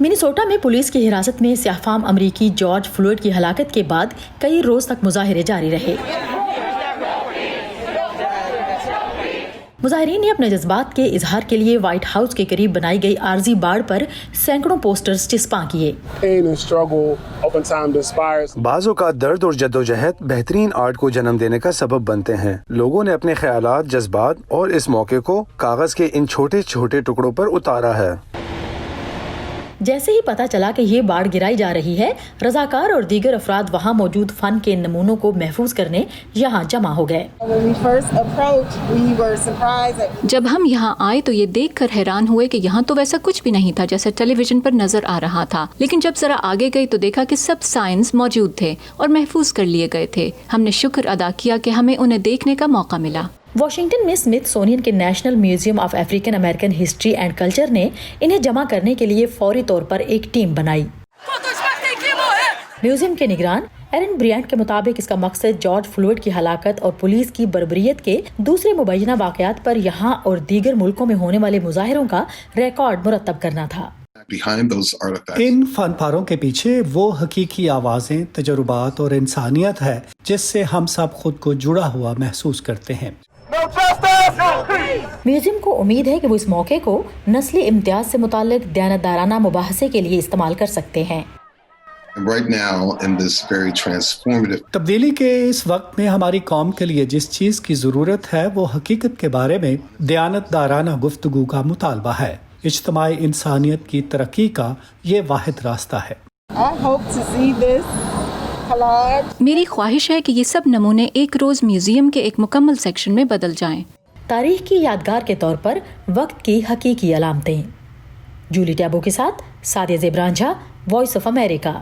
Minnesota में police की हिरासत में सियाहफाम अमरीकी जॉर्ज फ्लॉयड की हलाकत के बाद कई रोज तक मुजाहिरे जारी रहे। मुजाहिरीन ने अपने जज्बात के इजहार के लिए व्हाइट हाउस के करीब बनाई गई आरजी बाड़ पर सैकड़ों पोस्टर्स चिस्पा किए। बाज़ औक़ात दर्द और जद्दोजहद बेहतरीन आर्ट को जन्म देने का सबब बनते हैं। लोगों ने अपने ख्यालात, जज्बात और इस मौके को कागज के इन छोटे छोटे टुकड़ों पर उतारा है। जैसे ही पता चला कि ये बाड़ गिराई जा रही है, रजाकार और दीगर अफराद वहाँ मौजूद फन के नमूनों को महफूज करने यहाँ जमा हो गए। जब हम यहाँ आए तो ये देखकर हैरान हुए कि यहाँ तो वैसा कुछ भी नहीं था जैसा टेलीविजन पर नजर आ रहा था, लेकिन जब जरा आगे गई तो देखा कि सब साइंस मौजूद थे और महफूज कर लिए गए थे। हमने शुक्र अदा किया कि हमें उन्हें देखने का मौका मिला। वाशिंगटन में स्मिथसोनियन के national museum of African American history and culture ने इन्हें जमा करने के लिए फौरी तौर पर एक टीम बनाई। म्यूजियम के निगरान एरन ब्रियंट के मुताबिक इसका मकसद जॉर्ज फ्लॉयड की हलाकत और पुलिस की बर्बरियत के दूसरे मुबैना वाकयात पर यहाँ और दीगर मुल्कों में होने वाले मुजाहिरों का रिकॉर्ड मुरतब करना था। इन फनपारों के पीछे वो हकीकी आवाजें, तजुर्बात और इंसानियत है जिससे हम सब खुद को जुड़ा हुआ महसूस करते हैं। म्यूजियम को उम्मीद है कि वो इस मौके को नस्ली इम्तियाज से मुताल्लिक दयानतदाराना मुबाहसे के लिए इस्तेमाल कर सकते हैं। तब्दीली के इस वक्त में हमारी कौम के लिए जिस चीज की जरूरत है वो हकीकत के बारे में दयानतदाराना गुफ्तगू का मुतालबा है। इज्तिमाई इंसानियत की तरक्की का ये वाहिद रास्ता है। मेरी ख्वाहिश है कि ये सब नमूने एक रोज म्यूजियम के एक मुकम्मल सेक्शन में बदल जाएं। तारीख की यादगार के तौर पर वक्त की हकीकी अलामतें। जूली टैबो के साथ Sadia Zebran Jha, voice of America.